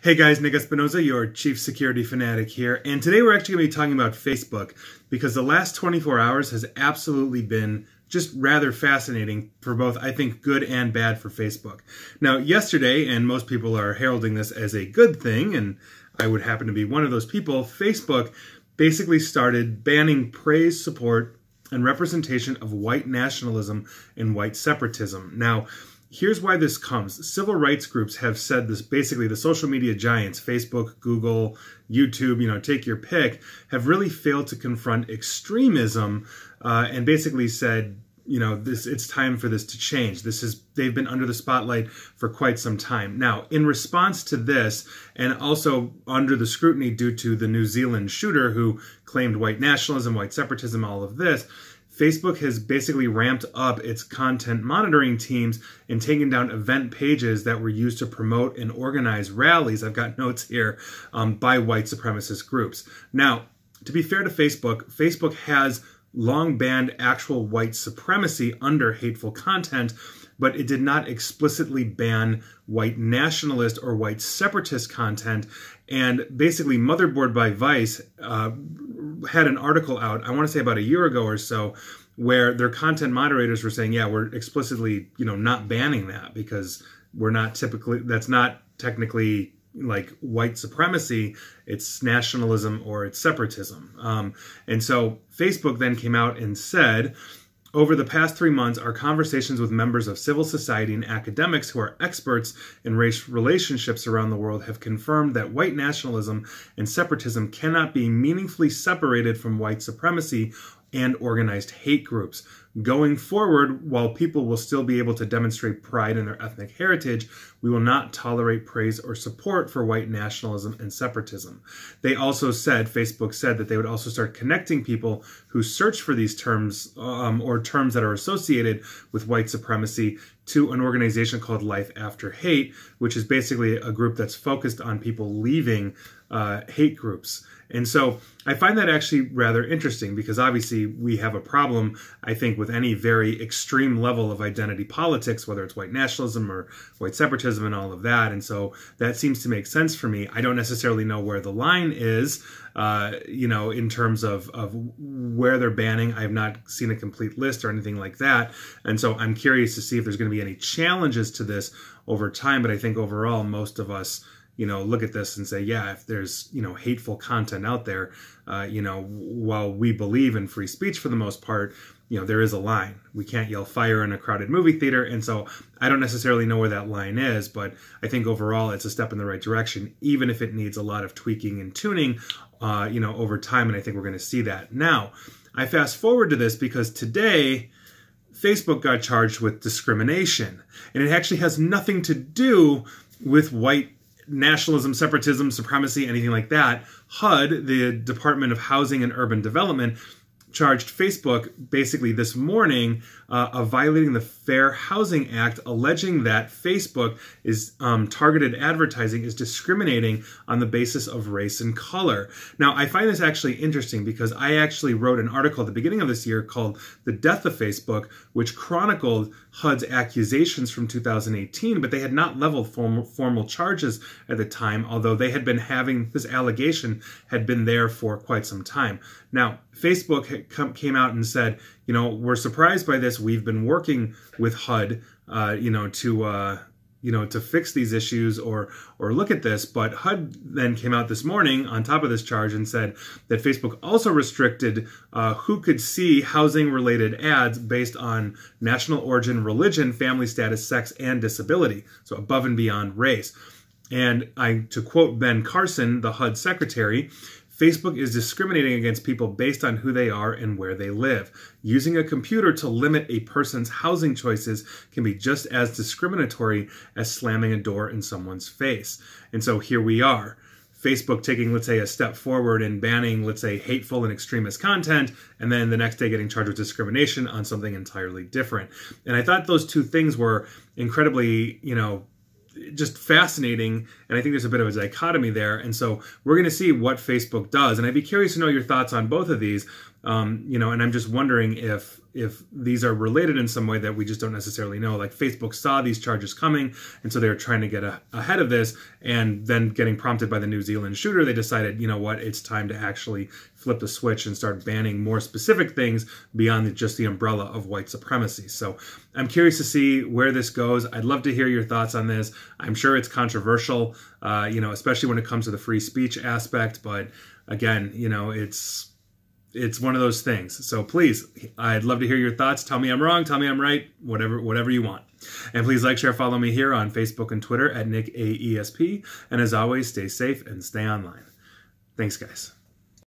Hey guys, Nick Espinoza, your chief security fanatic here, and today we're actually going to be talking about Facebook because the last 24 hours has absolutely been just rather fascinating for both, I think, good and bad for Facebook. Now, yesterday, and most people are heralding this as a good thing, and I would happen to be one of those people, Facebook basically started banning praise, support, and representation of white nationalism and white separatism. Now, here's why this comes. Civil rights groups have said this, basically the social media giants, Facebook, Google, YouTube, take your pick, have really failed to confront extremism and basically said, it's time for this to change. They've been under the spotlight for quite some time. Now, in response to this, and also under the scrutiny due to the New Zealand shooter who claimed white nationalism, white separatism, all of this, Facebook has basically ramped up its content monitoring teams and taken down event pages that were used to promote and organize rallies, I've got notes here, by white supremacist groups. Now, to be fair to Facebook, Facebook has long banned actual white supremacy under hateful content, but it did not explicitly ban white nationalist or white separatist content. And basically, Motherboard by Vice had an article out, I want to say about a year ago or so, where their content moderators were saying, yeah, we're explicitly, not banning that because we're not typically, that's not technically like white supremacy, it's nationalism or it's separatism. And so Facebook then came out and said, over the past 3 months, our conversations with members of civil society and academics who are experts in race relationships around the world have confirmed that white nationalism and separatism cannot be meaningfully separated from white supremacy and organized hate groups. Going forward, while people will still be able to demonstrate pride in their ethnic heritage, we will not tolerate praise or support for white nationalism and separatism. They also said, Facebook said, that they would also start connecting people who search for these terms or terms that are associated with white supremacy to an organization called Life After Hate, which is basically a group that's focused on people leaving hate groups. And so I find that actually rather interesting because obviously we have a problem, I think, with any very extreme level of identity politics, whether it's white nationalism or white separatism and all of that. And so that seems to make sense for me. I don't necessarily know where the line is, in terms of where they're banning. I have not seen a complete list or anything like that. And so I'm curious to see if there's going to be any challenges to this over time. But I think overall, most of us look at this and say, yeah, if there's, hateful content out there, while we believe in free speech for the most part, there is a line. We can't yell fire in a crowded movie theater. And so I don't necessarily know where that line is, but I think overall it's a step in the right direction, even if it needs a lot of tweaking and tuning, over time. And I think we're going to see that. Now, I fast forward to this because today, Facebook got charged with discrimination. And it actually has nothing to do with white nationalism, separatism, supremacy, anything like that. HUD, the Department of Housing and Urban Development, charged Facebook basically this morning of violating the Fair Housing Act, alleging that Facebook is targeted advertising is discriminating on the basis of race and color. Now, I find this actually interesting because I actually wrote an article at the beginning of this year called The Death of Facebook, which chronicled HUD's accusations from 2018, but they had not leveled formal charges at the time, although they had been having, this allegation had been there for quite some time. Now, Facebook came out and said, we're surprised by this. We've been working with HUD, to fix these issues or look at this. But HUD then came out this morning on top of this charge and said that Facebook also restricted who could see housing-related ads based on national origin, religion, family status, sex, and disability, so above and beyond race. And to quote Ben Carson, the HUD secretary, Facebook is discriminating against people based on who they are and where they live. Using a computer to limit a person's housing choices can be just as discriminatory as slamming a door in someone's face. And so here we are. Facebook taking, let's say, a step forward and banning, let's say, hateful and extremist content, and then the next day getting charged with discrimination on something entirely different. And I thought those two things were incredibly, just fascinating, and I think there's a bit of a dichotomy there. And so we're going to see what Facebook does, and I'd be curious to know your thoughts on both of these. And I'm just wondering if if these are related in some way that we just don't necessarily know. Like Facebook saw these charges coming, and so they were trying to get ahead of this, and then getting prompted by the New Zealand shooter, they decided, you know what, it's time to actually flip the switch and start banning more specific things beyond just the umbrella of white supremacy. So I'm curious to see where this goes. I'd love to hear your thoughts on this. I'm sure it's controversial, you know, especially when it comes to the free speech aspect. But again, you know, it's one of those things. So please, I'd love to hear your thoughts. Tell me I'm wrong. Tell me I'm right. Whatever you want. And please like, share, follow me here on Facebook and Twitter at NickAESP. And as always, stay safe and stay online. Thanks, guys.